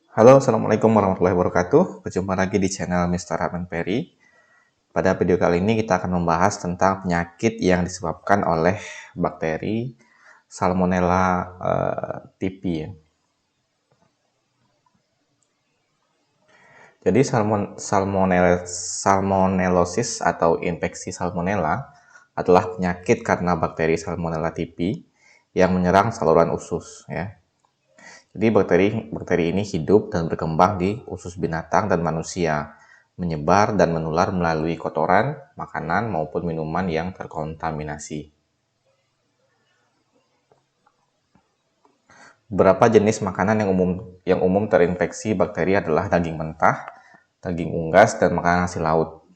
Halo, Assalamualaikum warahmatullahi wabarakatuh. Berjumpa lagi di channel Mr. Rahman Perry. Pada video kali ini kita akan membahas tentang penyakit yang disebabkan oleh bakteri Salmonella typhi. Jadi salmonellosis atau infeksi salmonella adalah penyakit karena bakteri Salmonella typhi yang menyerang saluran usus, ya. Jadi bakteri ini hidup dan berkembang di usus binatang dan manusia, menyebar dan menular melalui kotoran, makanan maupun minuman yang terkontaminasi. Beberapa jenis makanan yang umum terinfeksi bakteri adalah daging mentah, daging unggas, dan makanan hasil laut.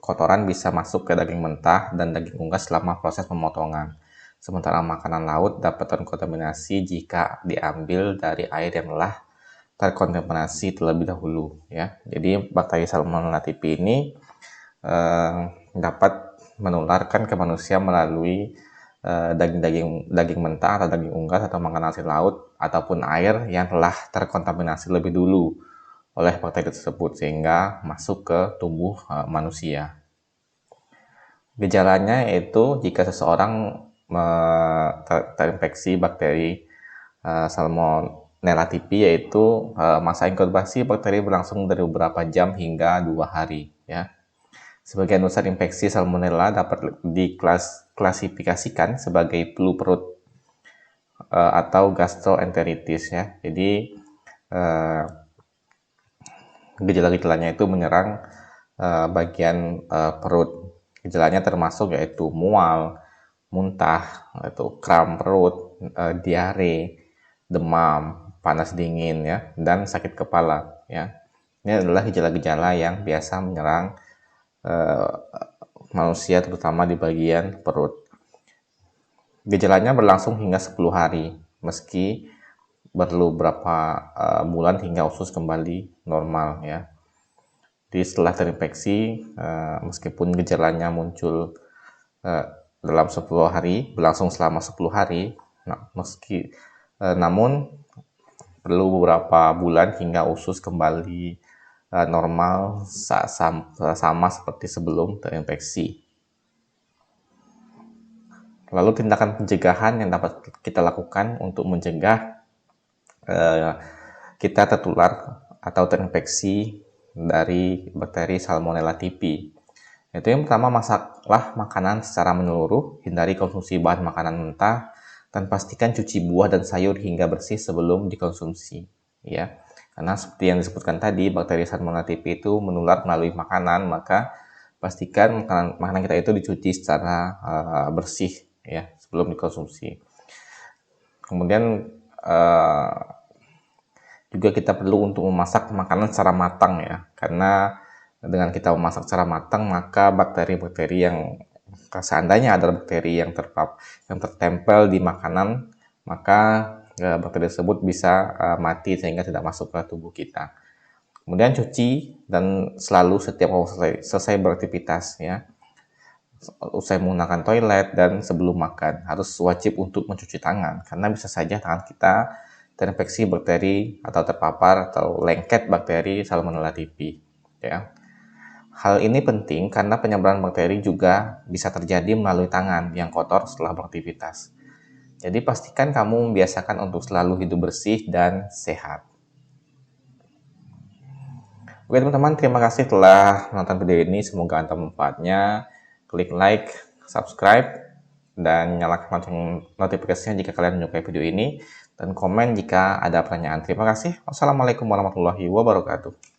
Kotoran bisa masuk ke daging mentah dan daging unggas selama proses pemotongan. Sementara makanan laut dapat terkontaminasi jika diambil dari air yang telah terkontaminasi terlebih dahulu, ya. Jadi bakteri Salmonella typhi ini dapat menularkan ke manusia melalui daging mentah atau daging unggas atau makanan hasil laut ataupun air yang telah terkontaminasi lebih dulu oleh bakteri tersebut sehingga masuk ke tubuh manusia. Gejalanya yaitu jika seseorang terinfeksi bakteri Salmonella typhi, yaitu masa inkubasi bakteri berlangsung dari beberapa jam hingga 2 hari, ya. Sebagian besar infeksi Salmonella dapat diklasifikasikan sebagai flu perut atau gastroenteritis, ya. Jadi gejala-gejalanya itu menyerang bagian perut. Gejalanya termasuk yaitu mual, muntah, yaitu kram perut, diare, demam, panas dingin, ya, dan sakit kepala, ya. Ini adalah gejala-gejala yang biasa menyerang manusia terutama di bagian perut. Gejalanya berlangsung hingga 10 hari, meski perlu beberapa bulan hingga usus kembali normal, ya. Jadi setelah terinfeksi, meskipun gejalanya muncul dalam 10 hari, berlangsung selama 10 hari, namun perlu beberapa bulan hingga usus kembali normal sama seperti sebelum terinfeksi. Lalu tindakan pencegahan yang dapat kita lakukan untuk mencegah kita tertular atau terinfeksi dari bakteri Salmonella typhi. Itu yang pertama, masaklah makanan secara menyeluruh, hindari konsumsi bahan makanan mentah, dan pastikan cuci buah dan sayur hingga bersih sebelum dikonsumsi, ya. Karena seperti yang disebutkan tadi, bakteri Salmonella typhi itu menular melalui makanan, maka pastikan makanan kita itu dicuci secara bersih, ya, sebelum dikonsumsi. Kemudian juga kita perlu untuk memasak makanan secara matang, ya, karena dengan kita memasak secara matang maka bakteri-bakteri yang seandainya ada bakteri yang tertempel di makanan, maka bakteri tersebut bisa mati sehingga tidak masuk ke tubuh kita. Kemudian cuci dan selalu setiap selesai beraktivitas, ya, usai menggunakan toilet dan sebelum makan harus wajib untuk mencuci tangan, karena bisa saja tangan kita terinfeksi bakteri atau terpapar atau lengket bakteri Salmonella typhi, ya. Hal ini penting karena penyebaran bakteri juga bisa terjadi melalui tangan yang kotor setelah beraktivitas. Jadi pastikan kamu membiasakan untuk selalu hidup bersih dan sehat. Oke teman-teman, terima kasih telah menonton video ini. Semoga ada manfaatnya. Klik like, subscribe, dan nyalakan lonceng notifikasinya jika kalian menyukai video ini. Dan komen jika ada pertanyaan. Terima kasih. Wassalamualaikum warahmatullahi wabarakatuh.